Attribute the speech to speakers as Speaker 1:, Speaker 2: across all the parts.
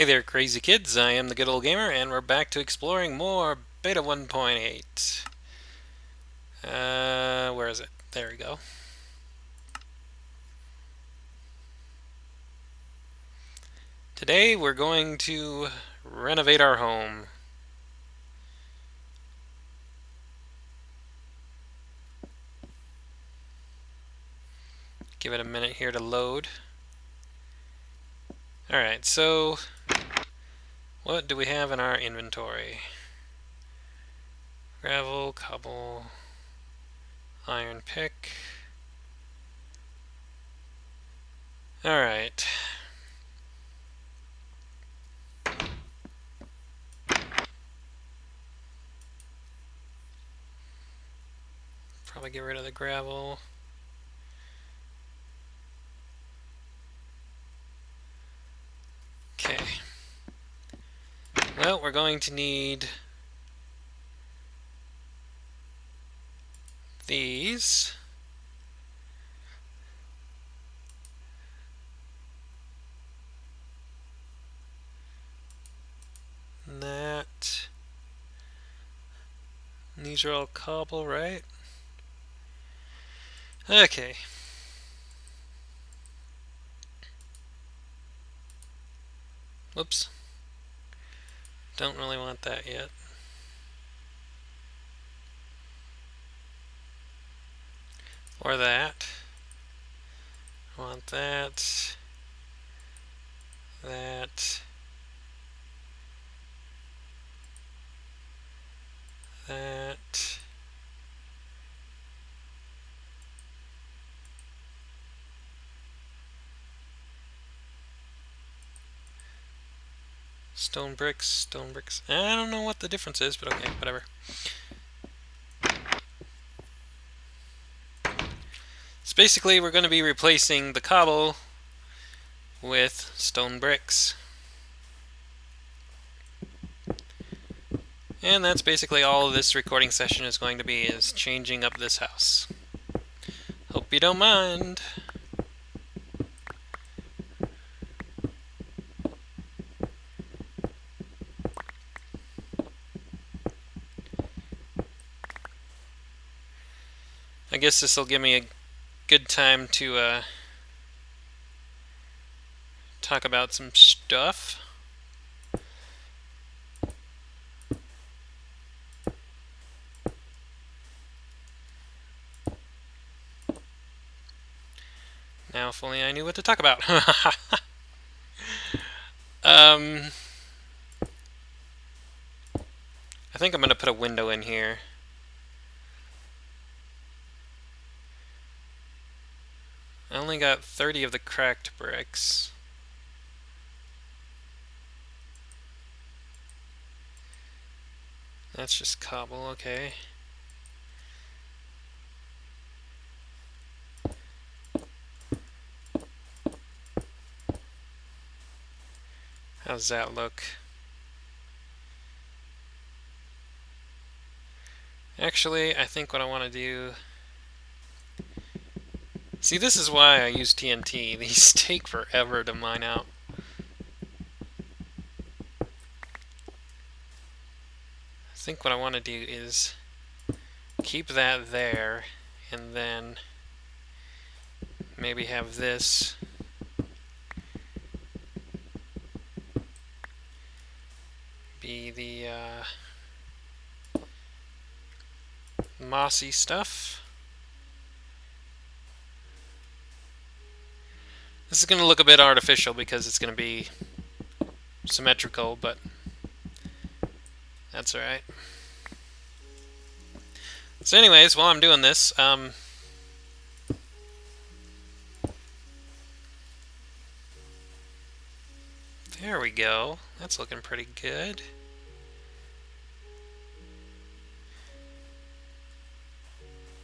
Speaker 1: Hey there, crazy kids. I am the Good Old Gamer, and we're back to exploring more Beta 1.8. Where is it? There we go. Today we're going to renovate our home. Give it a minute here to load. Alright, so what do we have in our inventory? Gravel, cobble, iron pick. Alright. Probably get rid of the gravel. Okay. Well, we're going to need these. And that. And these are all cobble, right? Okay. Whoops. Don't really want that yet. Or that. I want that. That. That. Stone bricks, stone bricks. I don't know what the difference is, but okay, whatever. So basically we're going to be replacing the cobble with stone bricks. And that's basically all this recording session is going to be, is changing up this house. Hope you don't mind. I guess this will give me a good time to talk about some stuff. Now, if only I knew what to talk about. I think I'm going to put a window in here. I only got 30 of the cracked bricks. That's just cobble, okay. How's that look? Actually, I think what I want to do... See, this is why I use TNT. These take forever to mine out. I think what I want to do is keep that there, and then maybe have this be the mossy stuff. This is going to look a bit artificial because it's going to be symmetrical, but that's alright. So anyways, while I'm doing this, there we go. That's looking pretty good.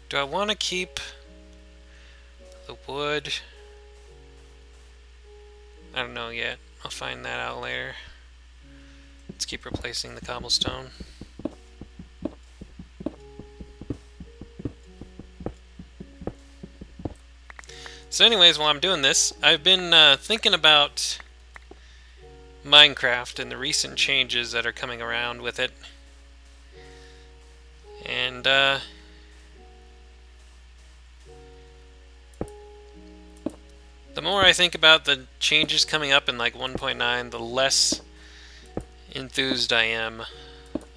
Speaker 1: Do I want to keep the wood? I don't know yet. I'll find that out later. Let's keep replacing the cobblestone. So anyways, while I'm doing this, I've been thinking about Minecraft and the recent changes that are coming around with it. And the more I think about the changes coming up in like 1.9, the less enthused I am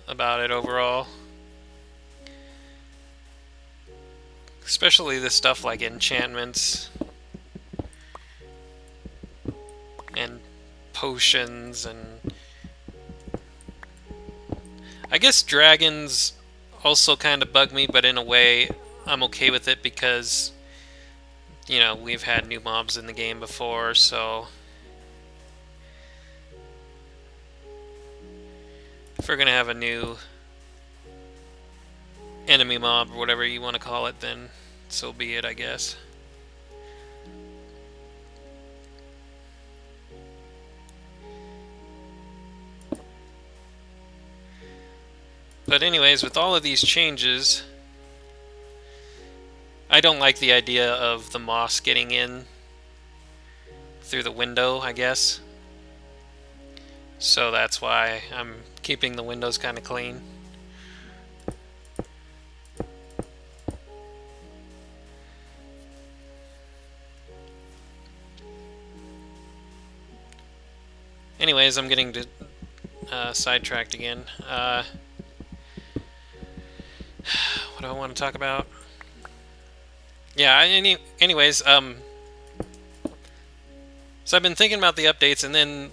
Speaker 1: about it overall. Especially the stuff like enchantments and potions, and I guess dragons also kind of bug me, but in a way I'm okay with it because, you know, we've had new mobs in the game before, so if we're gonna have a new enemy mob or whatever you want to call it, then so be it, I guess. But anyways, with all of these changes, I don't like the idea of the moss getting in through the window, I guess. So that's why I'm keeping the windows kind of clean. Anyways, I'm getting sidetracked again. What do I want to talk about? Yeah, anyways, so I've been thinking about the updates, and then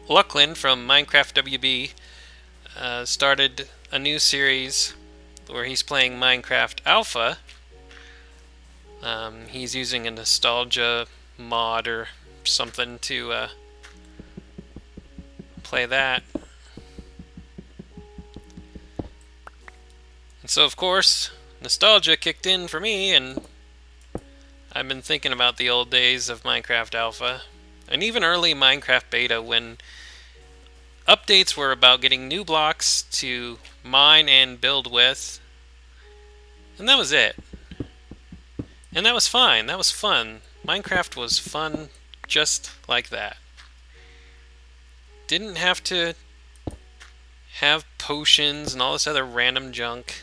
Speaker 1: Lucklin from Minecraft WB started a new series where he's playing Minecraft Alpha. He's using a nostalgia mod or something to play that. And so, of course, nostalgia kicked in for me, and I've been thinking about the old days of Minecraft Alpha, and even early Minecraft Beta, when updates were about getting new blocks to mine and build with, and that was it. And that was fine, that was fun. Minecraft was fun just like that. Didn't have to have potions and all this other random junk.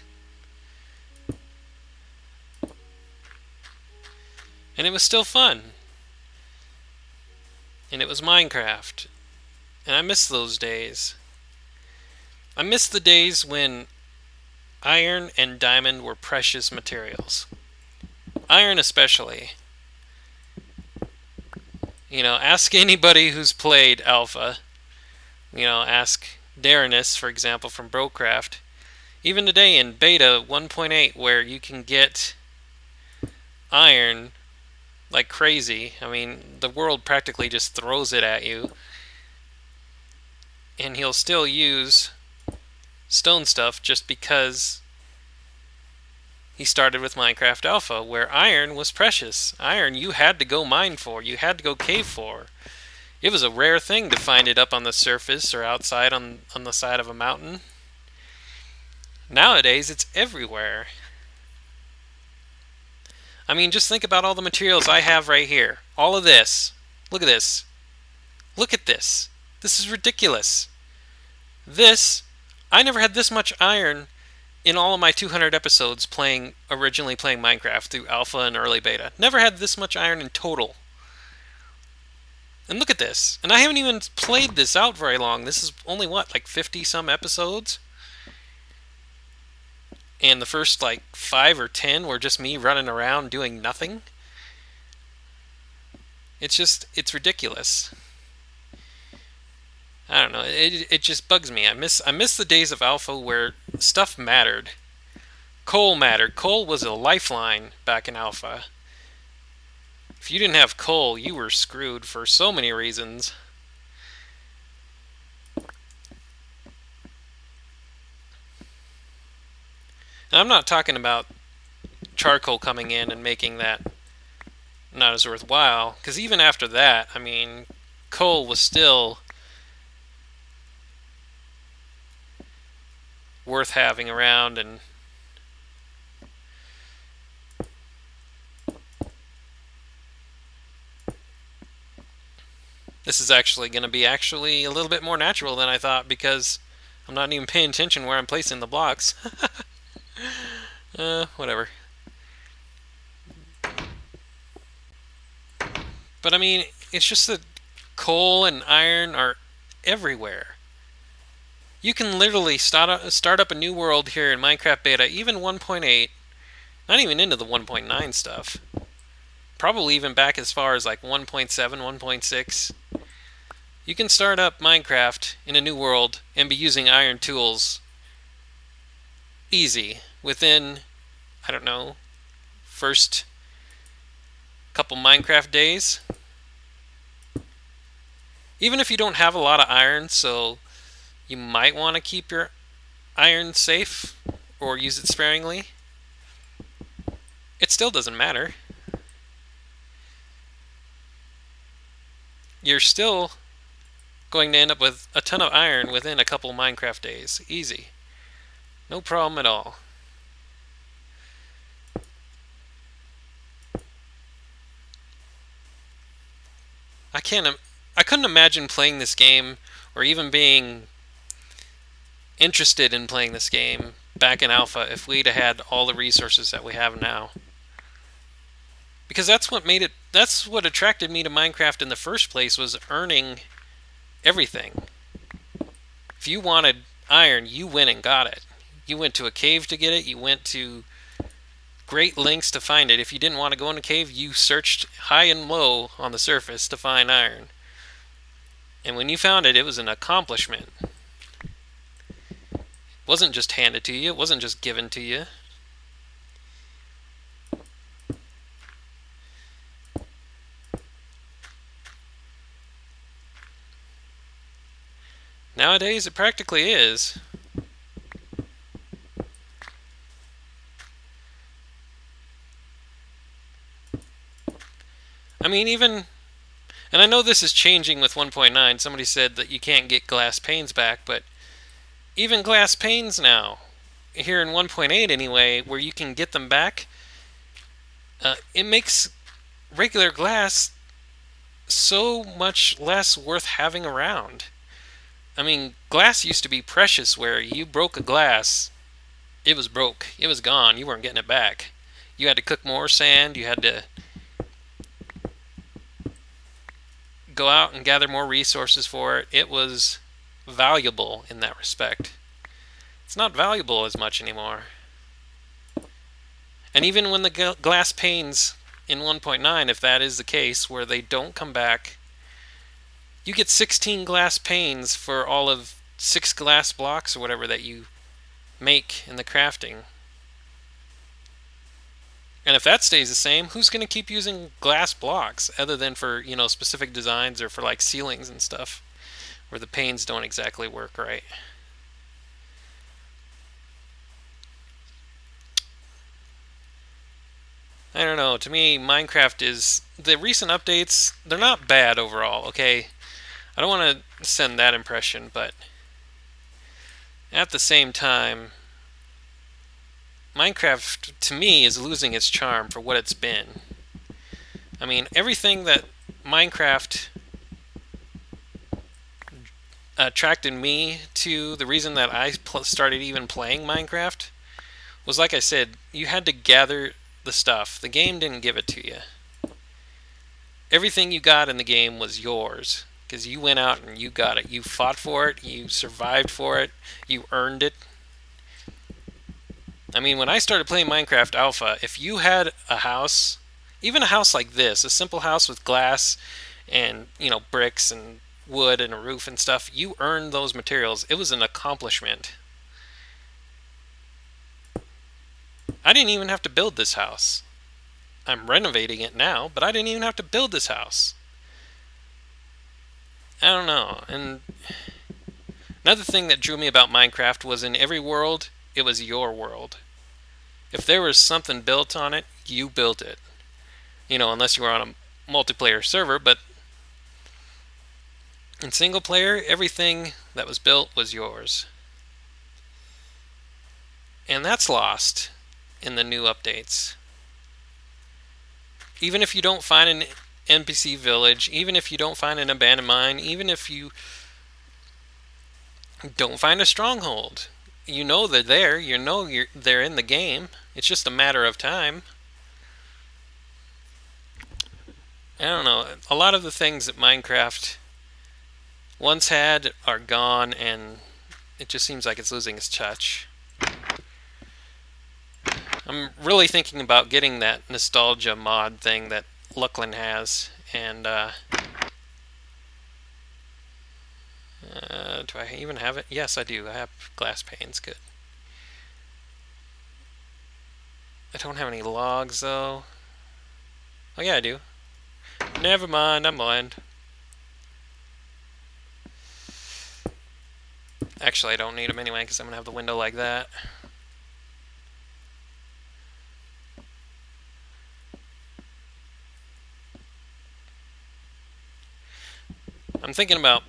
Speaker 1: And it was still fun. And it was Minecraft. And I miss those days. I miss the days when iron and diamond were precious materials. Iron especially. You know, ask anybody who's played Alpha. You know, ask Darrenus, for example, from Brocraft. Even today in Beta 1.8, where you can get iron like crazy. I mean, the world practically just throws it at you. And he'll still use stone stuff just because he started with Minecraft Alpha, where iron was precious. Iron you had to go mine for, you had to go cave for. It was a rare thing to find it up on the surface or outside on the side of a mountain. Nowadays, it's everywhere. I mean, just think about all the materials I have right here. All of this. Look at this. Look at this. This is ridiculous. I never had this much iron in all of my 200 episodes originally playing Minecraft through Alpha and early Beta. Never had this much iron in total. And look at this. And I haven't even played this out very long. This is only, what, like 50 some episodes? And the first like 5 or 10 were just me running around doing nothing. It's ridiculous. I don't know. It just bugs me. I miss the days of Alpha where stuff mattered. Coal mattered. Coal was a lifeline back in Alpha. If you didn't have coal, you were screwed for so many reasons. And I'm not talking about charcoal coming in and making that not as worthwhile, because even after that, I mean, coal was still worth having around. And This is actually going to be a little bit more natural than I thought because I'm not even paying attention where I'm placing the blocks. Whatever. But I mean, it's just that coal and iron are everywhere. You can literally start up a new world here in Minecraft Beta, even 1.8, not even into the 1.9 stuff. Probably even back as far as like 1.7, 1.6. You can start up Minecraft in a new world and be using iron tools easy within, I don't know, first couple Minecraft days. Even if you don't have a lot of iron, so you might want to keep your iron safe or use it sparingly, it still doesn't matter. You're still going to end up with a ton of iron within a couple Minecraft days. Easy. No problem at all. I couldn't imagine playing this game or even being interested in playing this game back in alpha if we'd had all the resources that we have now. Because that's what attracted me to Minecraft in the first place, was earning everything. If you wanted iron, you went and got it. You went to a cave to get it, you went to great lengths to find it. If you didn't want to go in a cave, you searched high and low on the surface to find iron. And when you found it, it was an accomplishment. It wasn't just handed to you, it wasn't just given to you. Nowadays, it practically is. I mean, even... And I know this is changing with 1.9. Somebody said that you can't get glass panes back, but even glass panes now, here in 1.8 anyway, where you can get them back, it makes regular glass so much less worth having around. I mean, glass used to be precious, where you broke a glass, it was broke. It was gone. You weren't getting it back. You had to cook more sand. You had to go out and gather more resources for it. It was valuable in that respect. It's not valuable as much anymore. And even when the glass panes in 1.9, if that is the case, where they don't come back, you get 16 glass panes for all of 6 glass blocks or whatever that you make in the crafting. And if that stays the same, who's going to keep using glass blocks other than for, specific designs or for like ceilings and stuff where the panes don't exactly work right? I don't know. To me, Minecraft is... The recent updates, they're not bad overall, okay? I don't want to send that impression, but at the same time, Minecraft, to me, is losing its charm for what it's been. I mean, everything that Minecraft attracted me to, the reason that I started even playing Minecraft, was, like I said, you had to gather the stuff. The game didn't give it to you. Everything you got in the game was yours, because you went out and you got it. You fought for it, you survived for it, you earned it. I mean, when I started playing Minecraft Alpha, if you had a house, even a house like this, a simple house with glass and, bricks and wood and a roof and stuff, you earned those materials. It was an accomplishment. I didn't even have to build this house. I'm renovating it now, but I didn't even have to build this house. I don't know. And another thing that drew me about Minecraft was, in every world, it was your world. If there was something built on it, you built it. Unless you were on a multiplayer server, but in single player, everything that was built was yours. And that's lost in the new updates. Even if you don't find NPC village, even if you don't find an abandoned mine, even if you don't find a stronghold. You know they're there. You know they're in the game. It's just a matter of time. I don't know. A lot of the things that Minecraft once had are gone, and it just seems like it's losing its touch. I'm really thinking about getting that nostalgia mod thing that Lucklin has, and do I even have it? Yes, I do. I have glass panes. Good. I don't have any logs, though. Oh, yeah, I do. Never mind, I'm blind. Actually, I don't need them anyway, because I'm going to have the window like that. I'm thinking about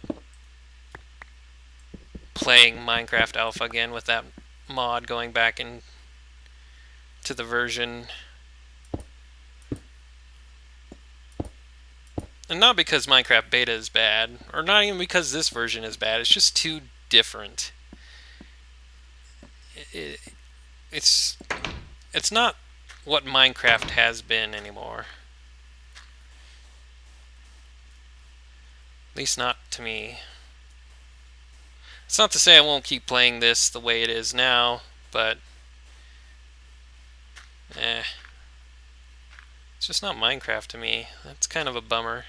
Speaker 1: playing Minecraft Alpha again with that mod, going back into the version. And not because Minecraft Beta is bad, or not even because this version is bad, it's just too different. It's not what Minecraft has been anymore. At least not to me. It's not to say I won't keep playing this the way it is now, but it's just not Minecraft to me. That's kind of a bummer.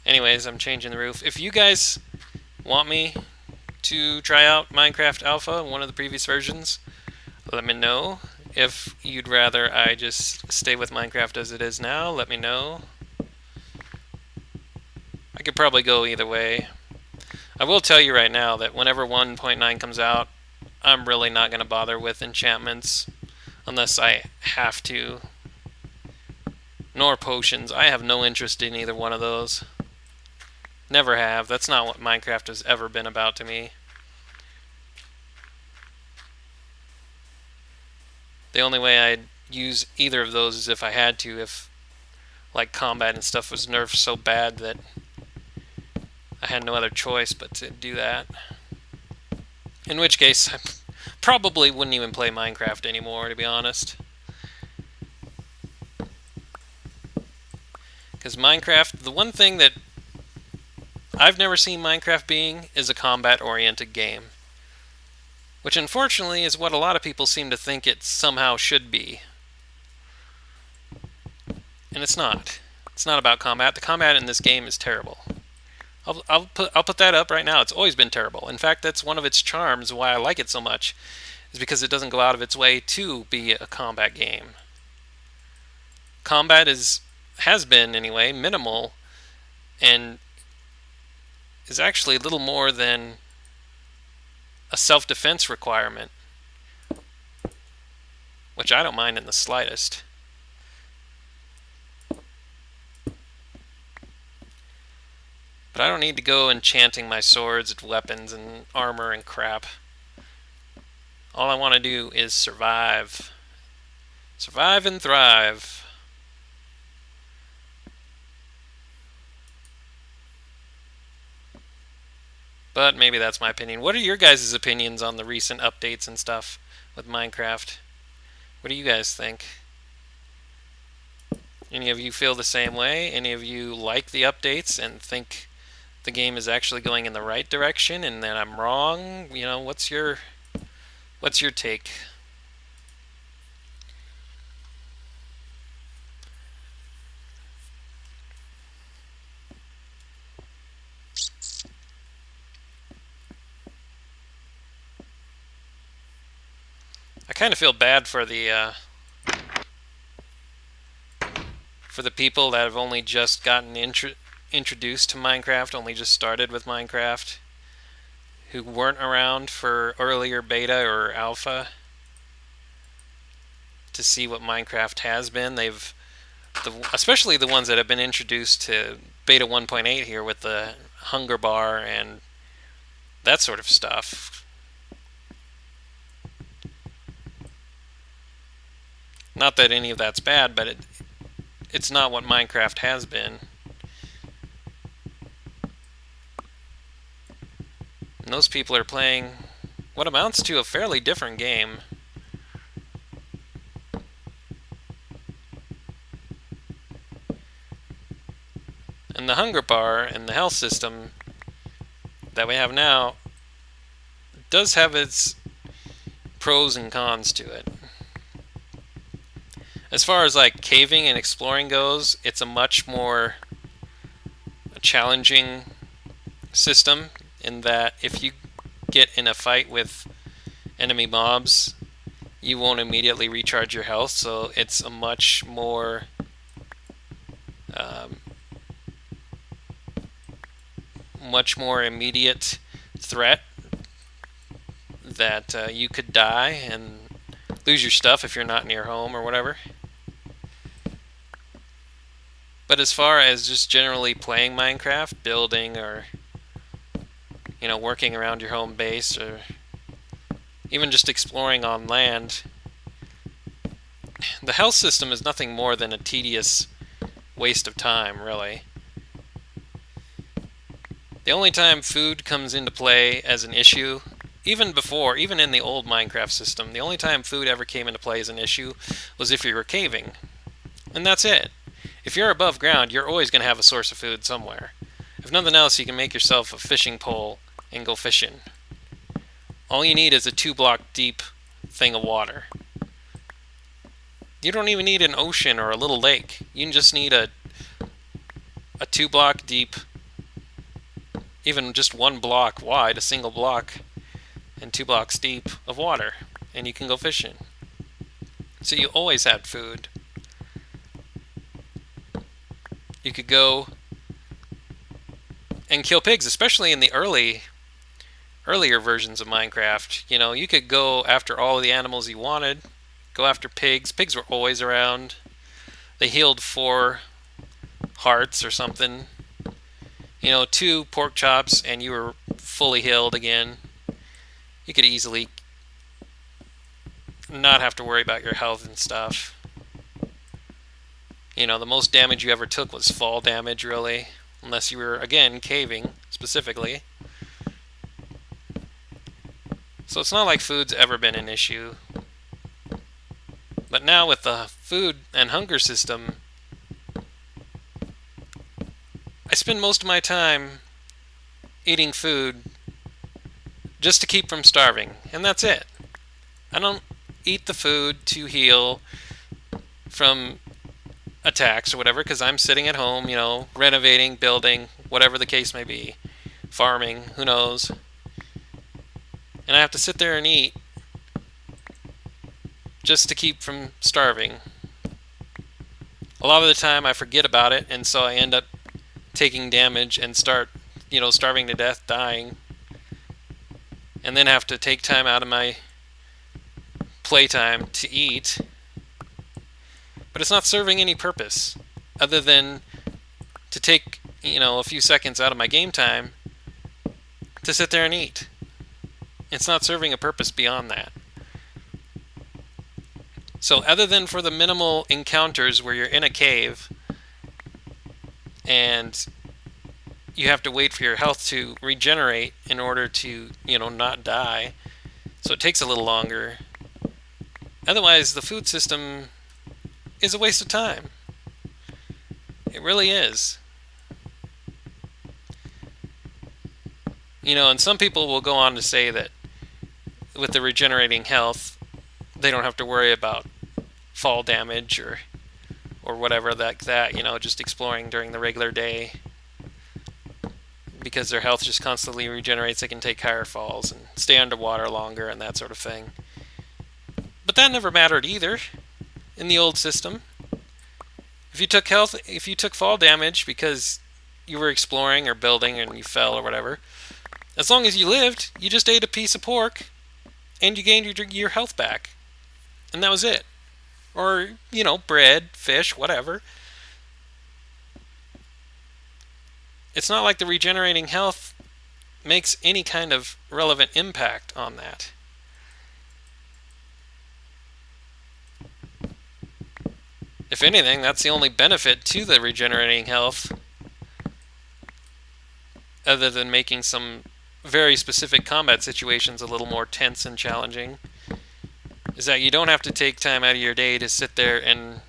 Speaker 1: Anyways, I'm changing the roof. If you guys want me to try out Minecraft Alpha, one of the previous versions, let me know. If you'd rather I just stay with Minecraft as it is now, let me know. I could probably go either way. I will tell you right now that whenever 1.9 comes out, I'm really not going to bother with enchantments unless I have to. Nor potions. I have no interest in either one of those. Never have. That's not what Minecraft has ever been about to me. The only way I'd use either of those is if I had to, if like combat and stuff was nerfed so bad that I had no other choice but to do that. In which case, I probably wouldn't even play Minecraft anymore, to be honest. Because Minecraft, the one thing that I've never seen Minecraft being is a combat-oriented game. Which unfortunately is what a lot of people seem to think it somehow should be. And it's not. It's not about combat. The combat in this game is terrible. I'll put that up right now. It's always been terrible. In fact, that's one of its charms, why I like it so much, is because it doesn't go out of its way to be a combat game. Combat has been, anyway, minimal, and is actually little more than a self-defense requirement, which I don't mind in the slightest. But I don't need to go enchanting my swords and weapons and armor and crap. All I want to do is survive. Survive and thrive. But maybe that's my opinion. What are your guys' opinions on the recent updates and stuff with Minecraft? What do you guys think? Any of you feel the same way? Any of you like the updates and think the game is actually going in the right direction and that I'm wrong? You know, what's your take? I kind of feel bad for the people that have only just gotten introduced to Minecraft, only just started with Minecraft, who weren't around for earlier beta or alpha to see what Minecraft has been. Especially the ones that have been introduced to beta 1.8 here with the hunger bar and that sort of stuff. Not that any of that's bad, but it's not what Minecraft has been. And those people are playing what amounts to a fairly different game. And the hunger bar and the health system that we have now does have its pros and cons to it. As far as like caving and exploring goes, it's a much more challenging system in that if you get in a fight with enemy mobs, you won't immediately recharge your health, so it's a much more immediate threat that you could die and lose your stuff if you're not near home or whatever. But as far as just generally playing Minecraft, building or working around your home base or even just exploring on land, the health system is nothing more than a tedious waste of time, really. The only time food comes into play as an issue, even in the old Minecraft system, the only time food ever came into play as an issue was if you were caving. And that's it. If you're above ground, you're always going to have a source of food somewhere. If nothing else, you can make yourself a fishing pole and go fishing. All you need is a 2-block deep thing of water. You don't even need an ocean or a little lake. You just need a 2-block deep, even just 1 block wide, a single block, and 2 blocks deep of water, and you can go fishing. So you always had food. You could go and kill pigs, especially in the earlier versions of Minecraft. You could go after all of the animals you wanted. Go after pigs. Pigs were always around. They healed 4 hearts or something. 2 pork chops and you were fully healed again. You could easily not have to worry about your health and stuff. The most damage you ever took was fall damage, really. Unless you were, again, caving, specifically. So it's not like food's ever been an issue. But now with the food and hunger system, I spend most of my time eating food just to keep from starving. And that's it. I don't eat the food to heal from attacks or whatever, because I'm sitting at home, renovating, building, whatever the case may be, farming, who knows. And I have to sit there and eat just to keep from starving. A lot of the time I forget about it, and so I end up taking damage and start, starving to death, dying, and then have to take time out of my playtime to eat. But it's not serving any purpose other than to take, a few seconds out of my game time to sit there and eat. It's not serving a purpose beyond that. So other than for the minimal encounters where you're in a cave and you have to wait for your health to regenerate in order to, not die, so it takes a little longer. Otherwise, the food system is a waste of time. It really is. And some people will go on to say that with the regenerating health, they don't have to worry about fall damage or whatever like that, just exploring during the regular day. Because their health just constantly regenerates, they can take higher falls and stay underwater longer and that sort of thing. But that never mattered either in the old system. If you took fall damage because you were exploring or building and you fell or whatever, as long as you lived, you just ate a piece of pork and you gained your health back. And that was it. Or, bread, fish, whatever. It's not like the regenerating health makes any kind of relevant impact on that. If anything, that's the only benefit to the regenerating health, other than making some very specific combat situations a little more tense and challenging, is that you don't have to take time out of your day to sit there and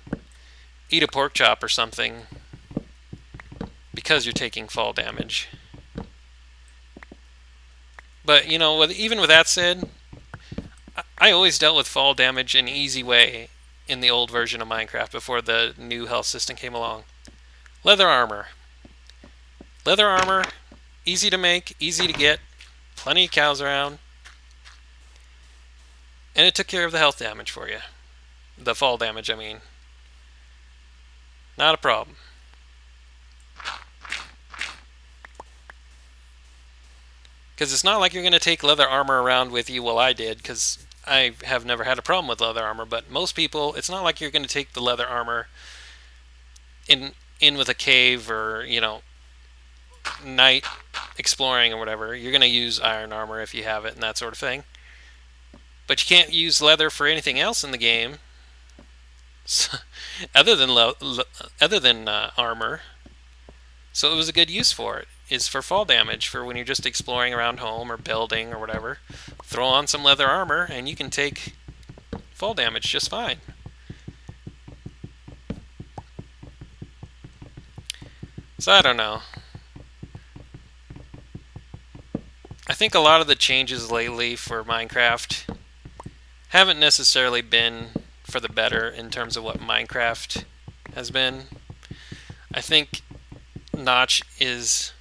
Speaker 1: eat a pork chop or something because you're taking fall damage. But, you know, even with that said, I always dealt with fall damage an easy way in the old version of Minecraft before the new health system came along. Leather armor. Leather armor, easy to make, easy to get, plenty of cows around, and it took care of the health damage for you. The fall damage, I mean. Not a problem. Because it's not like you're going to take leather armor around with you. Well, I did, because I have never had a problem with leather armor, but most people, it's not like you're going to take the leather armor in with a cave or, you know, night exploring or whatever. You're going to use iron armor if you have it and that sort of thing. But you can't use leather for anything else in the game other than armor. So it was a good use for it. Is for fall damage, for when you're just exploring around home or building or whatever. Throw on some leather armor and you can take fall damage just fine. So I don't know. I think a lot of the changes lately for Minecraft haven't necessarily been for the better in terms of what Minecraft has been. I think Notch is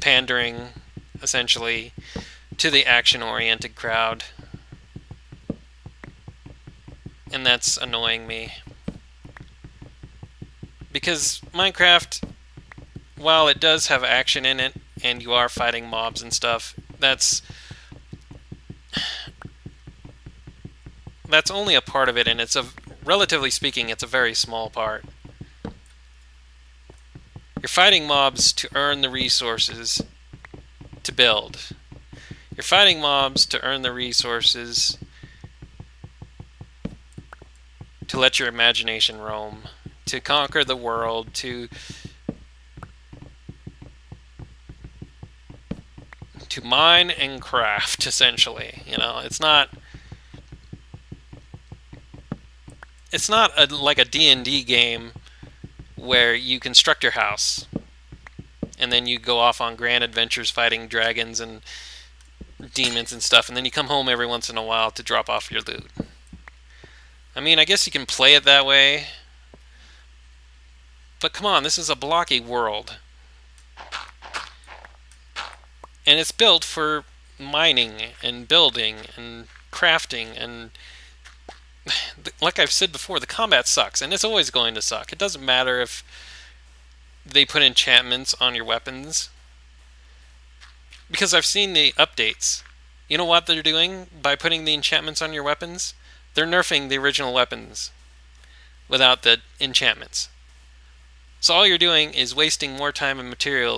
Speaker 1: pandering essentially to the action-oriented crowd, and that's annoying me, because Minecraft, while it does have action in it and you are fighting mobs and stuff, that's only a part of it, and relatively speaking, it's a very small part. You're fighting mobs to earn the resources to build. You're fighting mobs to earn the resources to let your imagination roam, to conquer the world, to mine and craft, essentially. You know, it's not like a D&D game where you construct your house and then you go off on grand adventures fighting dragons and demons and stuff, and then you come home every once in a while to drop off your loot. I mean, I guess you can play it that way, but come on, this is a blocky world. And it's built for mining and building and crafting, and like I've said before, the combat sucks, and it's always going to suck. It doesn't matter if they put enchantments on your weapons, because I've seen the updates. You know what they're doing by putting the enchantments on your weapons? They're nerfing the original weapons without the enchantments. So all you're doing is wasting more time and material